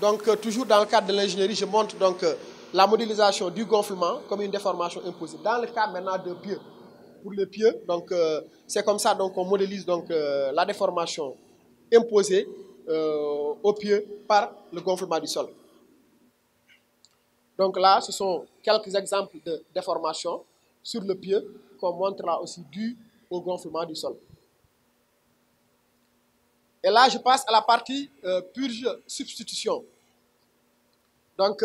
Donc, toujours dans le cadre de l'ingénierie, je montre donc la modélisation du gonflement comme une déformation imposée. Dans le cas maintenant de pieux, pour le pieux, donc c'est comme ça donc on modélise donc la déformation imposée au pieux par le gonflement du sol. Donc là, ce sont quelques exemples de déformation sur le pieux qu'on montre là aussi dû au gonflement du sol. Et là, je passe à la partie purge-substitution. Donc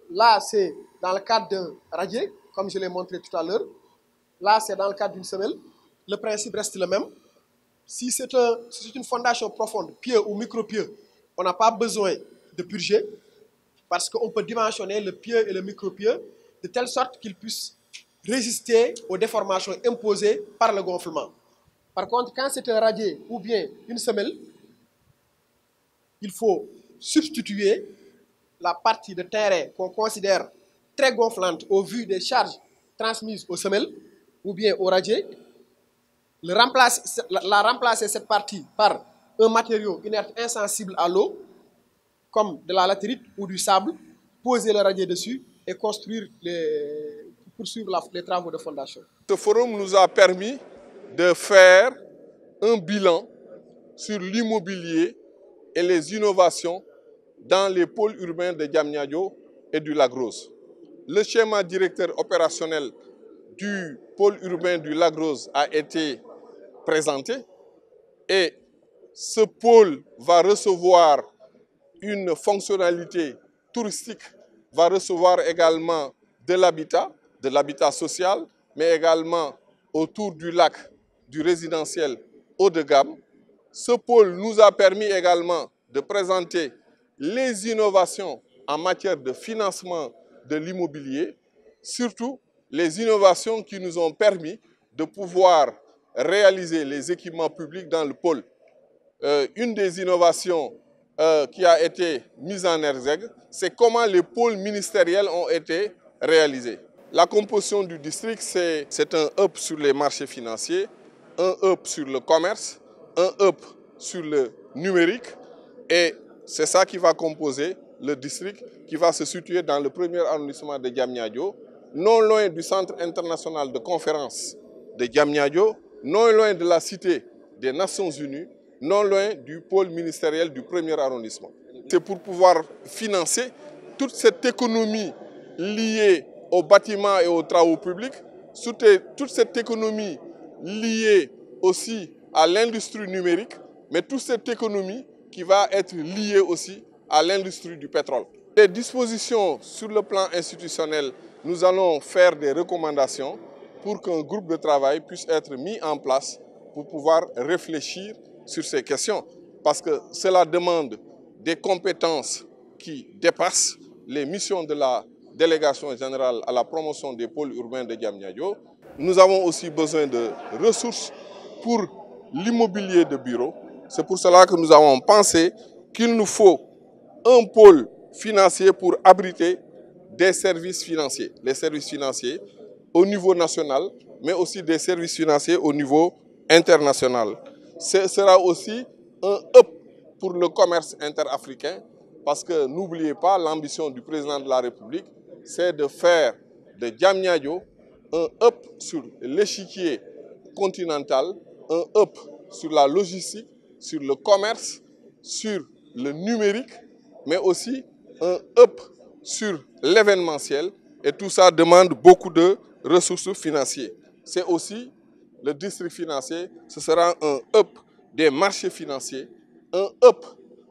là, c'est dans le cadre d'un radier, comme je l'ai montré tout à l'heure. Là, c'est dans le cadre d'une semelle. Le principe reste le même. Si c'est une fondation profonde, pieux ou micro-pieux, on n'a pas besoin de purger parce qu'on peut dimensionner le pieux et le micro-pieux de telle sorte qu'ils puissent résister aux déformations imposées par le gonflement. Par contre, quand c'est un radier ou bien une semelle, il faut substituer la partie de terrain qu'on considère très gonflante au vu des charges transmises aux semelles ou bien au radier, remplacer cette partie par un matériau inerte insensible à l'eau, comme de la latérite ou du sable, poser le radier dessus et poursuivre les travaux de fondation. Ce forum nous a permis de faire un bilan sur l'immobilier et les innovations dans les pôles urbains de Diamniadio et du Lac Rose. Le schéma directeur opérationnel du pôle urbain du Lac Rose a été présenté et ce pôle va recevoir une fonctionnalité touristique, va recevoir également de l'habitat social, mais également autour du lac, du résidentiel haut de gamme. Ce pôle nous a permis également de présenter les innovations en matière de financement de l'immobilier, surtout les innovations qui nous ont permis de pouvoir réaliser les équipements publics dans le pôle. Une des innovations qui a été mise en exergue, c'est comment les pôles ministériels ont été réalisés. La composition du district, c'est un hub sur les marchés financiers, un hub sur le commerce, un hub sur le numérique et c'est ça qui va composer le district qui va se situer dans le premier arrondissement de Diamniadio, non loin du centre international de conférence de Diamniadio, non loin de la cité des Nations Unies, non loin du pôle ministériel du premier arrondissement. C'est pour pouvoir financer toute cette économie liée aux bâtiments et aux travaux publics, toute cette économie liée aussi à l'industrie numérique, mais toute cette économie qui va être liée aussi à l'industrie du pétrole. Les dispositions sur le plan institutionnel, nous allons faire des recommandations pour qu'un groupe de travail puisse être mis en place pour pouvoir réfléchir sur ces questions. Parce que cela demande des compétences qui dépassent les missions de la délégation générale à la promotion des pôles urbains de Diamniadio. Nous avons aussi besoin de ressources pour l'immobilier de bureau. C'est pour cela que nous avons pensé qu'il nous faut un pôle financier pour abriter des services financiers. Les services financiers au niveau national, mais aussi des services financiers au niveau international. Ce sera aussi un hub pour le commerce interafricain parce que n'oubliez pas, l'ambition du président de la République, c'est de faire de Diamniadio un hub sur l'échiquier continental, un hub sur la logistique, sur le commerce, sur le numérique, mais aussi un hub sur l'événementiel. Et tout ça demande beaucoup de ressources financières. C'est aussi le district financier, ce sera un hub des marchés financiers, un hub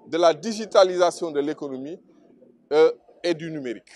de la digitalisation de l'économie et du numérique.